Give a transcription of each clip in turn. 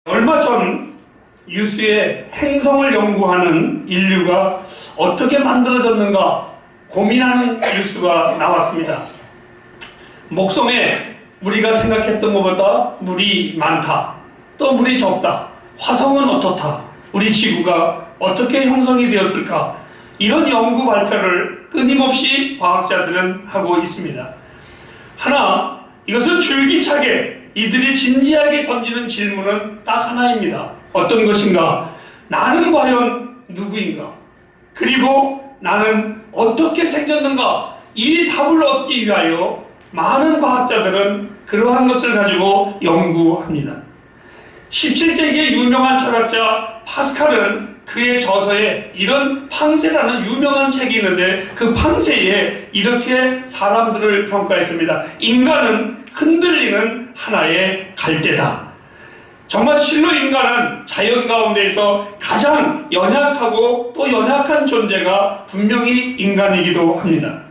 얼마 전 유수의 행성을 연구하는 인류가 어떻게 만들어졌는가 고민하는 뉴스가 나왔습니다. 목성에 우리가 생각했던 것보다 물이 많다, 또 물이 적다, 화성은 어떻다, 우리 지구가 어떻게 형성이 되었을까, 이런 연구 발표를 끊임없이 과학자들은 하고 있습니다. 하나, 이것을 줄기차게 이들이 진지하게 던지는 질문은 딱 하나입니다. 어떤 것인가? 나는 과연 누구인가? 그리고 나는 어떻게 생겼는가? 이 답을 얻기 위하여 많은 과학자들은 그러한 것을 가지고 연구합니다. 17세기의 유명한 철학자 파스칼은 그의 저서에 이런 팡세라는 유명한 책이 있는데 그 팡세에 이렇게 사람들을 평가했습니다. 인간은 흔들리는 하나의 갈대다. 정말 실로 인간은 자연 가운데에서 가장 연약하고 또 연약한 존재가 분명히 인간이기도 합니다.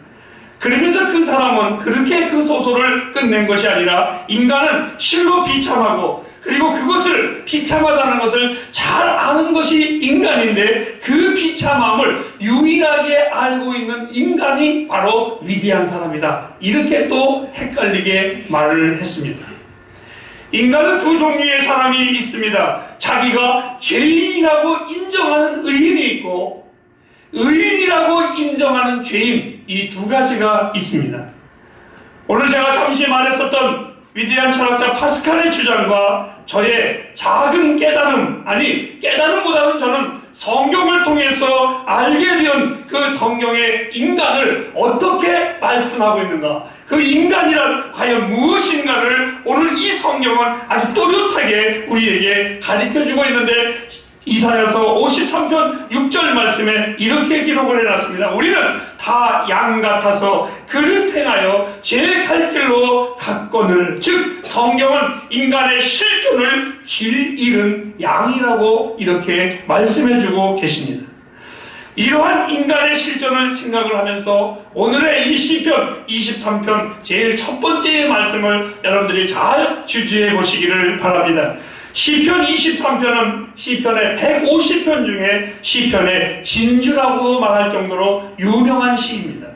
그러면서 그 사람은 그렇게 그 소설을 끝낸 것이 아니라 인간은 실로 비참하고 그리고 그것을 비참하다는 것을 잘 아는 것이 인간인데 그 비참함을 유일하게 알고 있는 인간이 바로 위대한 사람이다. 이렇게 또 헷갈리게 말을 했습니다. 인간은 두 종류의 사람이 있습니다. 자기가 죄인이라고 인정하는 의인이 있고 의인이라고 인정하는 죄인, 이 두 가지가 있습니다. 오늘 제가 잠시 말했었던 위대한 철학자 파스칼의 주장과 저의 작은 깨달음, 아니 깨달음보다는 저는 성경을 통해서 알게 된 그 성경의 인간을 어떻게 말씀하고 있는가, 그 인간이란 과연 무엇인가를 오늘 이 성경은 아주 또렷하게 우리에게 가르쳐주고 있는데 이사야서 53편 6절 말씀에 이렇게 기록을 해놨습니다. 우리는 다 양 같아서 그릇 행하여 제 갈 길로 갔거늘, 즉 성경은 인간의 실존을 길 잃은 양이라고 이렇게 말씀해주고 계십니다. 이러한 인간의 실존을 생각을 하면서 오늘의 이 시편 23편 제일 첫 번째 말씀을 여러분들이 잘 주지해 보시기를 바랍니다. 시편 23편은 시편의 150편 중에 시편의 진주라고 말할 정도로 유명한 시입니다.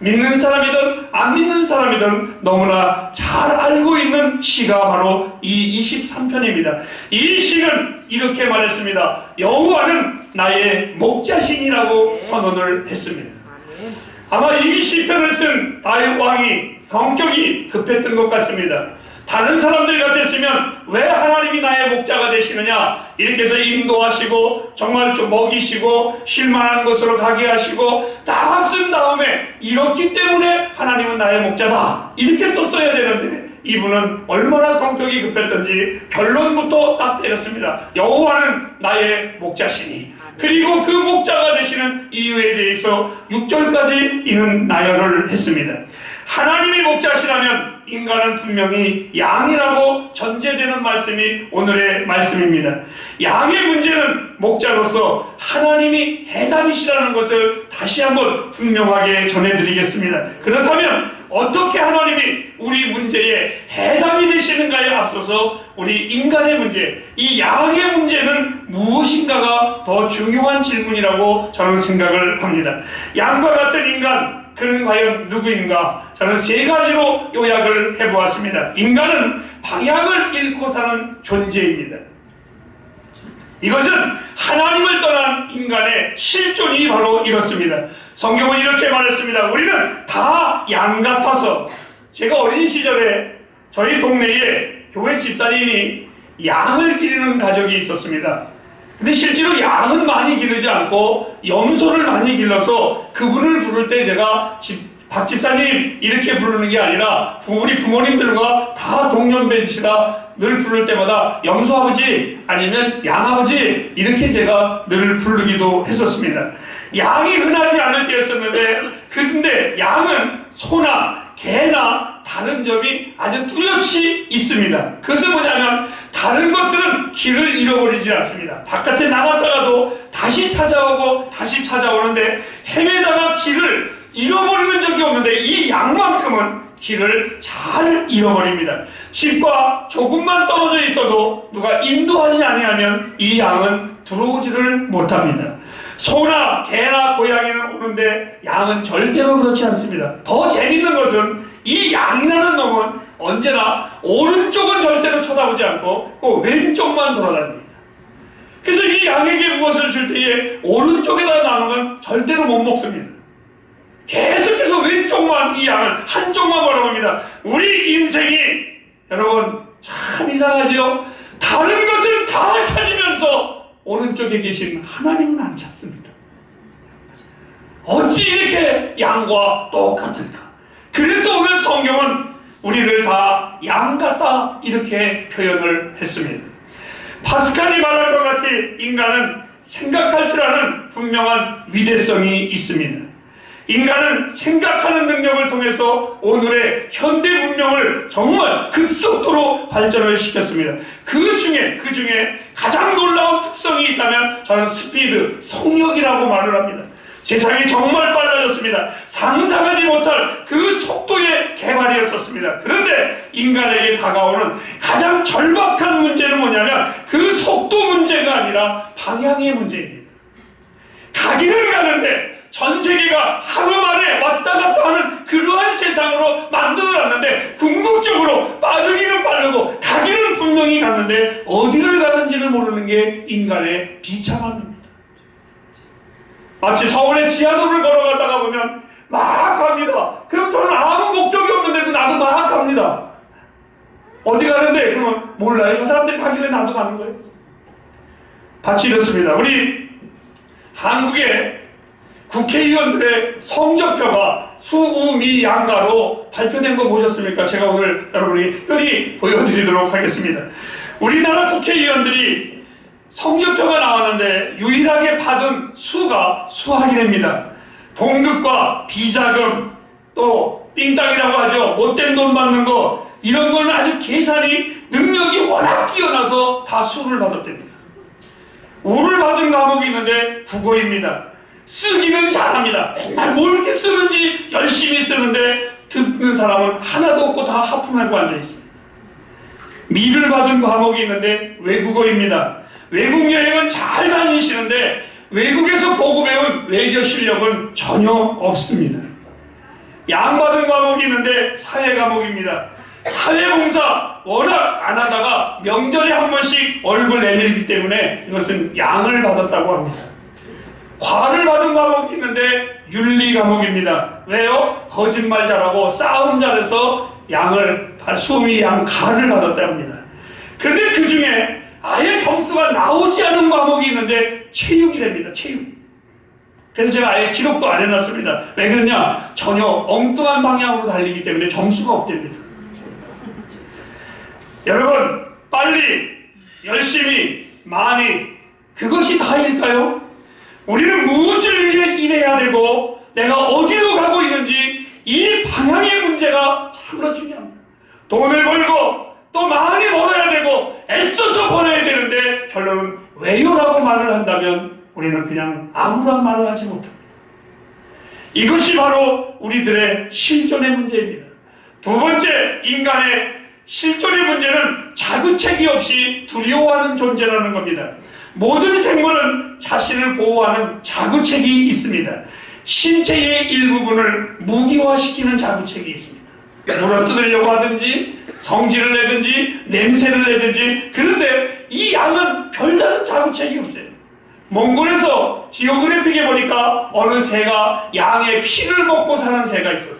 믿는 사람이든 안 믿는 사람이든 너무나 잘 알고 있는 시가 바로 이 23편입니다. 이 시는 이렇게 말했습니다. 여호와는 나의 목자신이라고 선언을 했습니다. 아마 이 시편을 쓴 다윗 왕이 성격이 급했던 것 같습니다. 다른 사람들 같았으면 왜 하나님이 나의 목자가 되시느냐, 이렇게 해서 인도하시고 정말 좀 먹이시고 쉴만한 곳으로 가게 하시고 다 쓴 다음에 이렇기 때문에 하나님은 나의 목자다 이렇게 썼어야 되는데 이분은 얼마나 성격이 급했던지 결론부터 딱 때렸습니다. 여호와는 나의 목자시니, 그리고 그 목자가 되시는 이유에 대해서 6절까지 이는 나열을 했습니다. 하나님이 목자시라면 인간은 분명히 양이라고 전제되는 말씀이 오늘의 말씀입니다. 양의 문제는 목자로서 하나님이 해답이시라는 것을 다시 한번 분명하게 전해드리겠습니다. 그렇다면 어떻게 하나님이 우리 문제에 해답이 되시는가에 앞서서 우리 인간의 문제, 이 양의 문제는 무엇인가가 더 중요한 질문이라고 저는 생각을 합니다. 양과 같은 인간, 그는 과연 누구인가? 저는 세 가지로 요약을 해보았습니다. 인간은 방향을 잃고 사는 존재입니다. 이것은 하나님을 떠난 인간의 실존이 바로 이렇습니다. 성경은 이렇게 말했습니다. 우리는 다 양 같아서, 제가 어린 시절에 저희 동네에 교회 집사님이 양을 기르는 가족이 있었습니다. 근데 실제로 양은 많이 기르지 않고 염소를 많이 길러서 그분을 부를 때 제가 박 집사님 이렇게 부르는 게 아니라 우리 부모님들과 다 동년배시라 늘 부를 때마다 염소 아버지 아니면 양 아버지 이렇게 제가 늘 부르기도 했었습니다. 양이 흔하지 않을 때였었는데 근데 양은 소나 개나 다른 점이 아주 뚜렷이 있습니다. 그것은 뭐냐면 다른 것들은 길을 잃어버리지 않습니다. 바깥에 나갔다가도 다시 찾아오고 다시 찾아오는데 헤매다가 길을 잃어버리는 적이 없는데 이 양만큼은 길을 잘 잃어버립니다. 집과 조금만 떨어져 있어도 누가 인도하지 아니하면 이 양은 들어오지를 못합니다. 소나 개나 고양이는 오는데 양은 절대로 그렇지 않습니다. 더 재밌는 것은 이 양이라는 놈은 언제나 오른쪽은 절대로 쳐다보지 않고 꼭 왼쪽만 돌아다닙니다. 그래서 이 양에게 무엇을 줄 때에 오른쪽에다 나누면 절대로 못 먹습니다. 계속해서 왼쪽만, 이 양은 한쪽만 바라봅니다. 우리 인생이 여러분 참 이상하지요? 다른 것을 다 찾으면서 오른쪽에 계신 하나님은 안 찾습니다. 어찌 이렇게 양과 똑같을까? 그래서 오늘 성경은 우리를 다 양 같다 이렇게 표현을 했습니다. 파스칼이 말한 것 같이 인간은 생각할 줄 아는 분명한 위대성이 있습니다. 인간은 생각하는 능력을 통해서 오늘의 현대 문명을 정말 급속도로 발전을 시켰습니다. 그 중에 가장 놀라운 특성이 있다면 저는 스피드, 속력이라고 말을 합니다. 세상이 정말 빨라졌습니다. 상상하지 못할 그 속도의 개발이었었습니다. 그런데 인간에게 다가오는 가장 절박한 문제는 뭐냐면 그 속도 문제가 아니라 방향의 문제입니다. 가기는 가는데 전 세계가 하루 만에 왔다 갔다 하는 그러한 세상으로 만들어놨는데 궁극적으로 빠르기는 빠르고 가기는 분명히 갔는데 어디를 가는지를 모르는 게 인간의 비참함입니다. 마치 서울의 지하도를 걸어가다가 보면 막 갑니다. 그럼 저는 아무 목적이 없는데도 나도 막 갑니다. 어디 가는데? 그러면 몰라요. 저 사람들이 가길래 나도 가는 거예요. 같이 이렇습니다. 우리 한국의 국회의원들의 성적표가 수우미 양가로 발표된 거 보셨습니까? 제가 오늘 여러분에게 특별히 보여드리도록 하겠습니다. 우리나라 국회의원들이 성적표가 나왔는데 유일하게 받은 수가 수학이랍니다. 봉급과 비자금, 또 삥땅이라고 하죠. 못된 돈 받는 거, 이런 거는 아주 계산이 능력이 워낙 뛰어나서 다 수를 받았답니다. 우를 받은 과목이 있는데 국어입니다. 쓰기는 잘합니다. 맨날 뭘 이렇게 쓰는지 열심히 쓰는데 듣는 사람은 하나도 없고 다 하품하고 앉아있습니다. 미를 받은 과목이 있는데 외국어입니다. 외국 여행은 잘 다니시는데 외국에서 보고 배운 외교 실력은 전혀 없습니다. 양 받은 과목이 있는데 사회 과목입니다. 사회봉사 워낙 안 하다가 명절에 한 번씩 얼굴 내밀기 때문에 이것은 양을 받았다고 합니다. 과를 받은 과목이 있는데 윤리 과목입니다. 왜요? 거짓말 잘하고 싸움 잘해서 양을 수미 양 가를 받았다 합니다. 그런데 그 중에 아예 점수가 나오지 않은 과목이 있는데 체육이랍니다. 체육. 그래서 제가 아예 기록도 안 해놨습니다. 왜 그러냐? 전혀 엉뚱한 방향으로 달리기 때문에 점수가 없답니다. 여러분, 빨리, 열심히, 많이, 그것이 다일까요? 우리는 무엇을 위해 일해야 되고 내가 어디로 가고 있는지 이 방향의 문제가 참으로 중요합니다. 돈을 벌고 또 많이 벌어야 되고 애써서 벌어야 되는데 결론은 왜요라고 말을 한다면 우리는 그냥 아무런 말을 하지 못합니다. 이것이 바로 우리들의 실존의 문제입니다. 두 번째, 인간의 실존의 문제는 자구책이 없이 두려워하는 존재라는 겁니다. 모든 생물은 자신을 보호하는 자구책이 있습니다. 신체의 일부분을 무기화시키는 자구책이 있습니다. 물어 뜯으려고 하든지 성질을 내든지 냄새를 내든지. 그런데 이 양은 별다른 자구책이 없어요. 몽골에서 지오그래픽에 보니까 어느 새가 양의 피를 먹고 사는 새가 있었어요.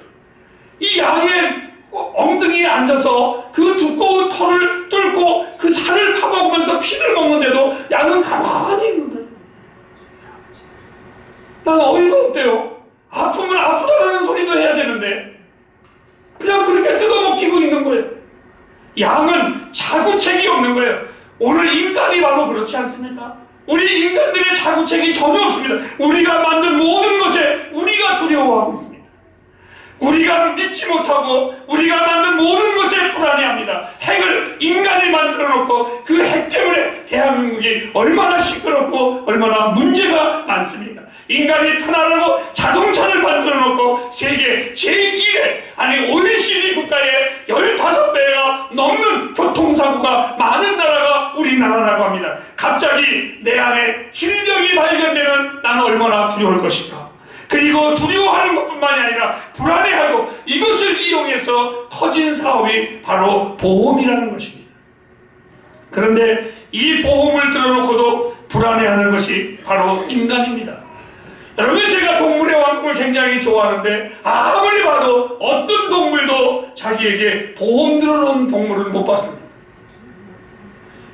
이 양의 엉덩이에 앉아서 그 두꺼운 털을 뚫고 그 살을 파먹으면서 피를 먹는데도 양은 가만히 있는 거예요. 난 어이가 없대요. 아프면 아프다라는 소리도 해야 되는데 그냥 그렇게 뜯어먹히고 있는 거예요. 양은 자구책이 없는 거예요. 오늘 인간이 바로 그렇지 않습니까? 우리 인간들의 자구책이 전혀 없습니다. 우리가 만든 모든 것에 우리가 두려워하고 있습니다. 우리가 믿지 못하고 우리가 만든 모든 것에 불안해합니다. 핵을 인간이 만들어 놓고 그 핵 때문에 대한민국이 얼마나 시끄럽고 얼마나 문제가 많습니까? 인간이 편안하고 자동차를 만들어 놓고 세계 제1의 아니 OECD 국가의 15배가 넘는 교통사고가 많은 나라가 우리나라라고 합니다. 갑자기 내 안에 질병이 발견되면 나는 얼마나 두려울 것인가. 그리고 두려워하는 것뿐만이 아니라 불안해하고 이것을 이용해서 터진 사업이 바로 보험이라는 것입니다. 그런데 이 보험을 들어놓고도 불안해하는 것이 바로 인간입니다. 여러분, 제가 동물의 왕국을 굉장히 좋아하는데 아무리 봐도 어떤 동물도 자기에게 보험 들어놓은 동물은 못 봤습니다.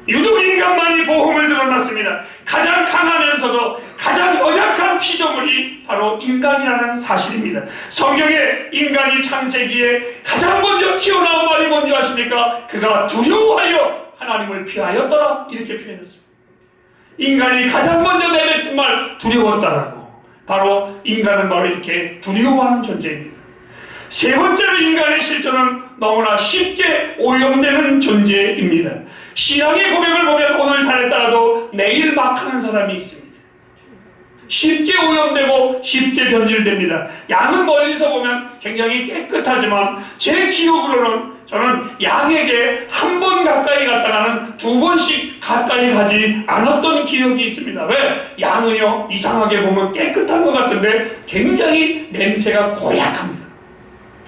유독 인간만이 보험을 들어놨습니다. 가장 강하면서도 가장 연약한 피조물이 바로 인간이라는 사실입니다. 성경에 인간이 창세기에 가장 먼저 튀어나온 말이 뭔지 아십니까? 그가 두려워하여 하나님을 피하였더라, 이렇게 표현했습니다. 인간이 가장 먼저 내뱉은 말, 두려웠다라고. 바로 인간은 바로 이렇게 두려워하는 존재입니다. 세 번째로 인간의 실존은 너무나 쉽게 오염되는 존재입니다. 신앙의 고백을 보면 오늘 잘했다가도 내일 막 하는 사람이 있습니다. 쉽게 오염되고 쉽게 변질됩니다. 양은 멀리서 보면 굉장히 깨끗하지만 제 기억으로는 저는 양에게 한 번 가까이 갔다가는 2번씩 가까이 가지 않았던 기억이 있습니다. 왜? 양은요, 이상하게 보면 깨끗한 것 같은데 굉장히 냄새가 고약합니다.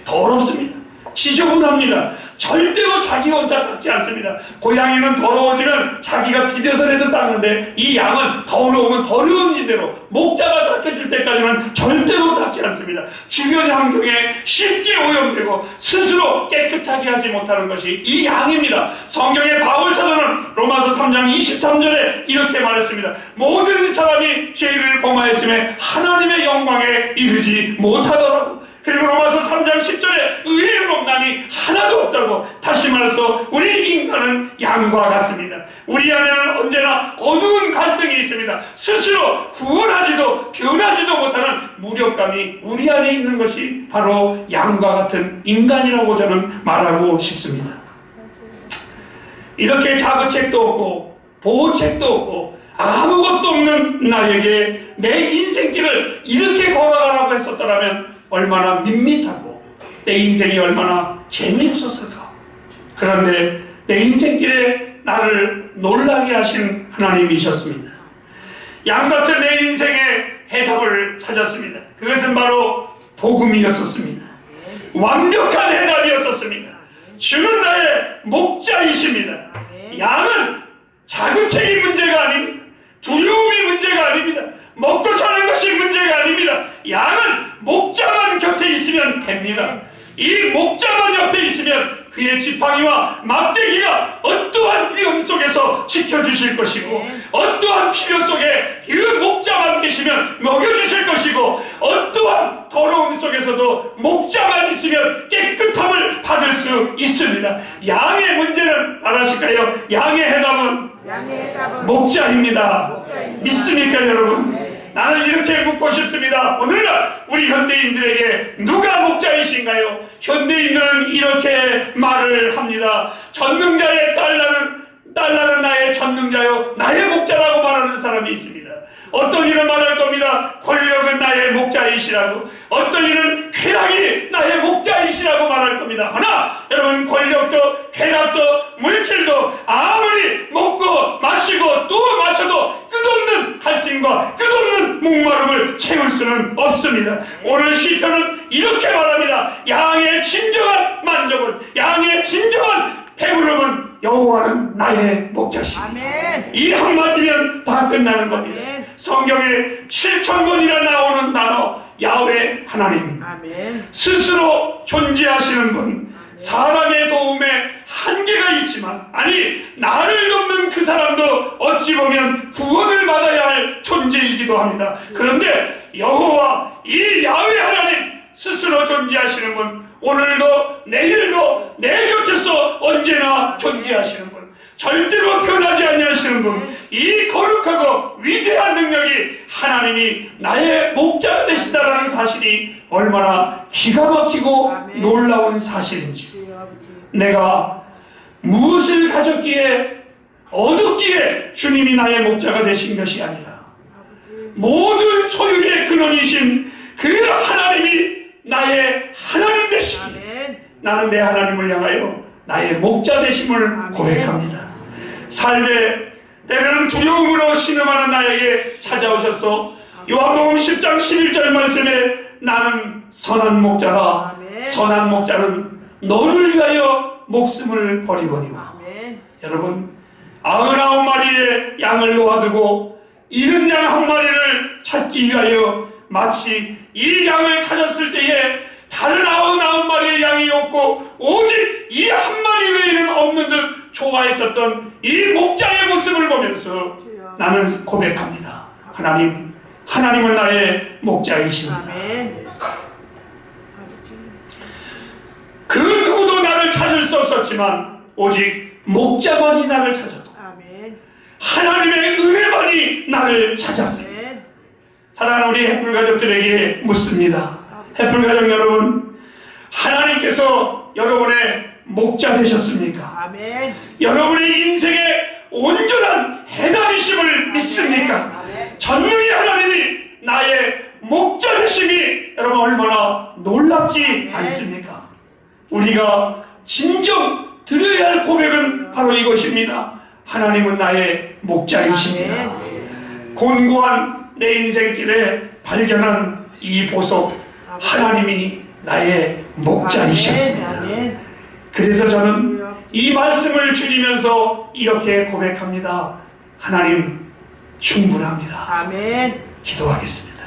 더럽습니다. 지저분합니다. 절대로 자기 혼자 닦지 않습니다. 고양이는 더러워지면 자기가 기대서라도 닦는데 이 양은 더러우면 더러운 대로 목자가 닦여줄 때까지는 절대로 닦지 않습니다. 주변 환경에 쉽게 오염되고 스스로 깨끗하게 하지 못하는 것이 이 양입니다. 성경의 바울 사도는 로마서 3장 23절에 이렇게 말했습니다. 모든 사람이 죄를 범하였음에 하나님의 영광에 이르지 못하더라고. 그리고 로마서 3장 10절에 의인은 없나니 하나도 없다고. 다시 말해서 우리 인간은 양과 같습니다. 우리 안에는 언제나 어두운 갈등이 있습니다. 스스로 구원하지도 변하지도 못하는 무력감이 우리 안에 있는 것이 바로 양과 같은 인간이라고 저는 말하고 싶습니다. 이렇게 자그책도 없고 보호책도 없고 아무것도 없는 나에게 내 인생길을 이렇게 걸어가라고 했었더라면 얼마나 밋밋하고 내 인생이 얼마나 재미없었을까. 그런데 내 인생길에 나를 놀라게 하신 하나님이셨습니다. 양같은 내 인생의 해답을 찾았습니다. 그것은 바로 복음이었었습니다. 완벽한 해답이었었습니다. 주는 나의 목자이십니다. 양은 자급책이 문제가 아닙니다. 두려움이 문제가 아닙니다. 먹고 사는 것이 문제가 아닙니다. 양은 목자만 곁에 있으면 됩니다. 이 목자만 옆에 있으면 그의 지팡이와 막대기가 어떠한 위험 속에서 지켜주실 것이고 어떠한 필요 속에 그 목자만 계시면 먹여주실 것이고 어떠한 더러움 속에서도 목자만 있으면 깨끗함을 받을 수 있습니다. 양의 문제는 알아실까요? 양의 해답은 목자입니다. 믿습니까 여러분? 나는 이렇게 묻고 싶습니다. 오늘날 우리 현대인들에게 누가 목자이신가요? 현대인들은 이렇게 말을 합니다. 전능자의 딸나는 나의 전능자요 나의 목자라고 말하는 사람이 있습니다. 어떤 이는 말할 겁니다. 권력은 나의 목자이시라고. 어떤 이는 쾌락이 나의 목자이시라고 말할 겁니다. 하나, 여러분, 권력도 쾌락도 물질도 아무리 먹고 마시고 또 마셔도 끝없는 갈증과 끝없는 목마름을 채울 수는 없습니다. 오늘 시편은 이렇게 말합니다. 양의 진정한 만족은, 양의 진정한 배부름은 여호와는 나의 목자십니다. 이 한마디면 다 끝나는 겁니다. 성경에 7,000번이나 나오는 단어 야훼 하나님. 스스로 존재하시는 분. 사람의 도움에 한계가 있지만 아니 나를 돕는 그 사람도 어찌 보면 구원을 받아야 할 존재이기도 합니다. 그런데 여호와 이 야훼 하나님 스스로 존재하시는 분, 오늘도 내일도 내 곁에서 언제나 존재하시는 분, 절대로 변하지 아니하시는 분, 이 거룩하고 위대한 능력이 하나님이 나의 목자가 되신다는 사실이 얼마나 기가 막히고 놀라운 사실인지. 내가 무엇을 가졌기에 얻었기에 주님이 나의 목자가 되신 것이 아니라 모든 소유의 근원이신 그 하나님이 나의 하나님 되시기, 아멘. 나는 내 하나님을 향하여 나의 목자 되심을 아멘. 고백합니다. 삶에 때로는 두려움으로 신음하는 나에게 찾아오셔서 요한복음 10장 11절 말씀에 나는 선한 목자라. 아멘. 선한 목자는 너를 위하여 목숨을 버리거니와. 아멘. 여러분, 99마리의 양을 놓아두고 잃은 양 한 마리를 찾기 위하여 마치 이 양을 찾았을 때에 다른 99마리의 양이 없고 오직 이 한 마리 외에는 없는 듯 좋아했었던 이 목자의 모습을 보면서 나는 고백합니다. 하나님은 나의 목자이십니다. 아멘. 그 누구도 나를 찾을 수 없었지만 오직 목자만이 나를 찾았고 아멘. 하나님의 은혜만이 나를 찾았습니다. 아멘. 사랑하는 우리 햇불 가족들에게 묻습니다. 햇불 가족 여러분, 하나님께서 여러분의 목자 되셨습니까? 아멘. 여러분의 인생의 온전한 해답이심을 믿습니까? 아멘. 전능의 하나님이 나의 목자 되심이 여러분 얼마나 놀랍지 않습니까? 우리가 진정 드려야 할 고백은 바로 이것입니다. 하나님은 나의 목자이십니다. 곤고한 내 인생길에 발견한 이 보석, 하나님이 나의 목자이셨습니다. 아멘. 그래서 저는 이 말씀을 줄이면서 이렇게 고백합니다. 하나님 충분합니다. 아멘. 기도하겠습니다.